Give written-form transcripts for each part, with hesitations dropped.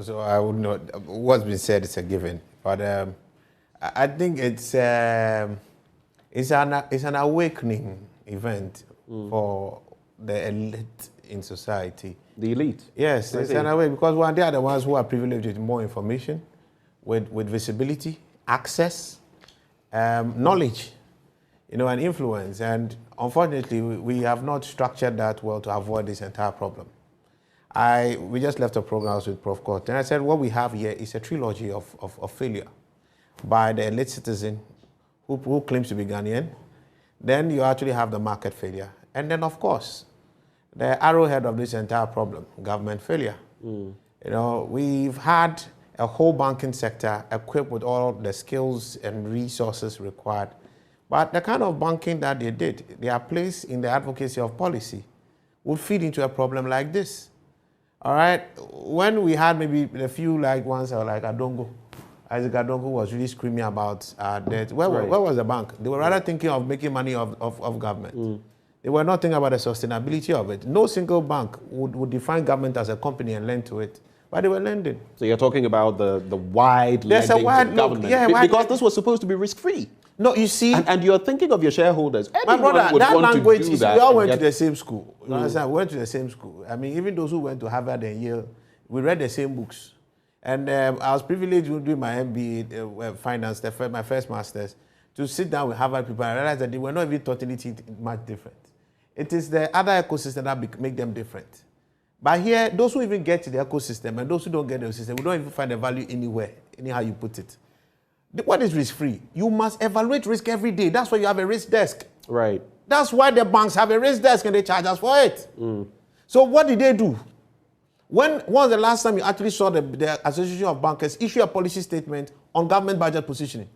So I would not. What's been said is a given, but I think it's an awakening event for the elite in society. The elite? Yes, it's an awakening because they are the ones who are privileged with more information, with visibility, access, knowledge, and influence. And unfortunately, we have not structured that well to avoid this entire problem. We just left a program with Prof. Court, and I said what we have here is a trilogy of failure by the elite citizen who claims to be Ghanaian. Then you actually have the market failure. And then, of course, the arrowhead of this entire problem, government failure. We've had a whole banking sector equipped with all the skills and resources required. But the kind of banking that they did, their place in the advocacy of policy, would feed into a problem like this. All right? When we had maybe a few ones like Adongo, Isaac Adongo was really screaming about debt. Where was the bank? They were rather thinking of making money of government. They were not thinking about the sustainability of it. No single bank would define government as a company and lend to it. But they were lending. So you're talking about the wide lending to government. Because this was supposed to be risk-free. No, you see. And you're thinking of your shareholders. My brother, that language is, we all went to the same school. You understand? We went to the same school. I mean, even those who went to Harvard and Yale, we read the same books. And I was privileged to do my MBA finance, my first master's, to sit down with Harvard people and realize that they were not even taught anything much different. It is the other ecosystem that make them different. But here, those who even get to the ecosystem and those who don't get the system, we don't even find the value anywhere, anyhow you put it. What is risk-free? You must evaluate risk every day. That's why you have a risk desk. Right. That's why the banks have a risk desk and they charge us for it. So what did they do? When was the last time you actually saw the Association of Bankers issue a policy statement on government budget positioning?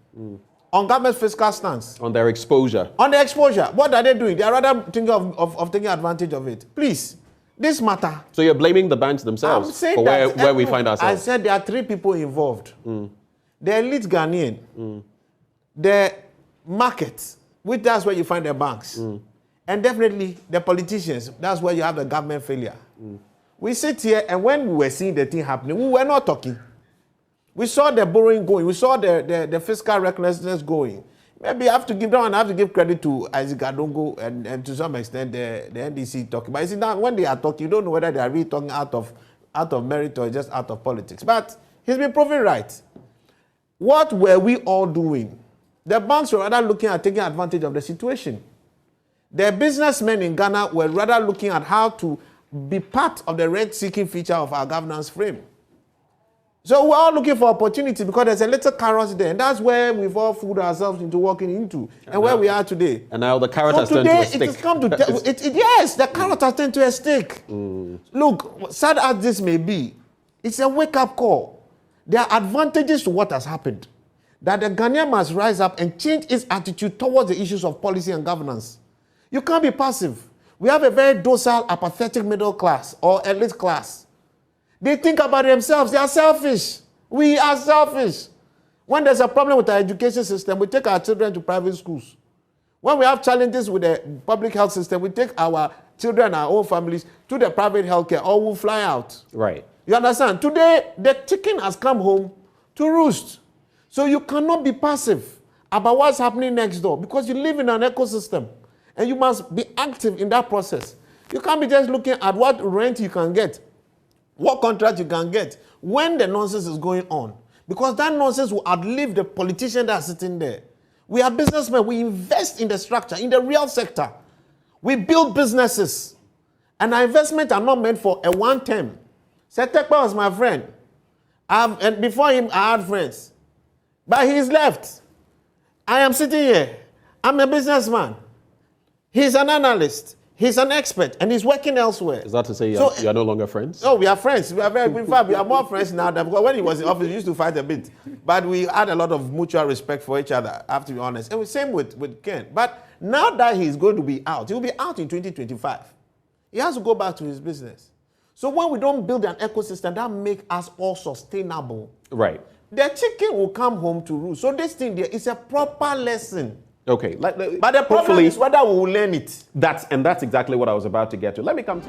On government fiscal stance? On their exposure. On their exposure. What are they doing? They are rather thinking of taking advantage of it. Please, this matter. So you're blaming the banks themselves for where we find ourselves? I said there are three people involved. The elite Ghanaian, the market, which that's where you find the banks, and definitely the politicians, that's where you have the government failure. We sit here, and when we were seeing the thing happening, we were not talking. We saw the borrowing going. We saw the fiscal recklessness going. Maybe I have to give credit to Isaac Adongo and to some extent the NDC talking. But you see, now when they are talking, you don't know whether they are really talking out of merit or just out of politics. But he's been proven right. What were we all doing? The banks were rather looking at taking advantage of the situation. The businessmen in Ghana were rather looking at how to be part of the rent-seeking feature of our governance frame. So we're all looking for opportunity because there's a little carrot there. And that's where we've all fooled ourselves into walking into and where we are today. And now the carrot has turned to a stick. Yes, the carrot has turned to a stick. Look, sad as this may be, it's a wake-up call. There are advantages to what has happened. That the Ghanaian must rise up and change its attitude towards the issues of policy and governance. You can't be passive. We have a very docile, apathetic middle class or elite class. They think about themselves. They are selfish. We are selfish. When there's a problem with our education system, we take our children to private schools. When we have challenges with the public health system, we take our children, our own families, to the private healthcare, or we'll fly out. Right. You understand? Today, the chicken has come home to roost. So you cannot be passive about what's happening next door because you live in an ecosystem and you must be active in that process. You can't be just looking at what rent you can get, what contract you can get when the nonsense is going on, because that nonsense will outlive the politician that's sitting there. We are businessmen. We invest in the structure, in the real sector. We build businesses. And our investments are not meant for a one-term. Setekpa was my friend. And before him, I had friends. But he's left. I am sitting here. I'm a businessman. He's an analyst. He's an expert. And he's working elsewhere. Is that to say you are no longer friends? No, we are friends. We are very good. In fact, we are more friends now than because when he was in office, we used to fight a bit. But we had a lot of mutual respect for each other, I have to be honest. And same with Ken. But now that he's going to be out, he'll be out in 2025. He has to go back to his business. So when we don't build an ecosystem that makes us all sustainable, right, the chicken will come home to roost. So this thing there is a proper lesson. Okay. But the problem is whether we will learn it. That's exactly what I was about to get to. Let me come to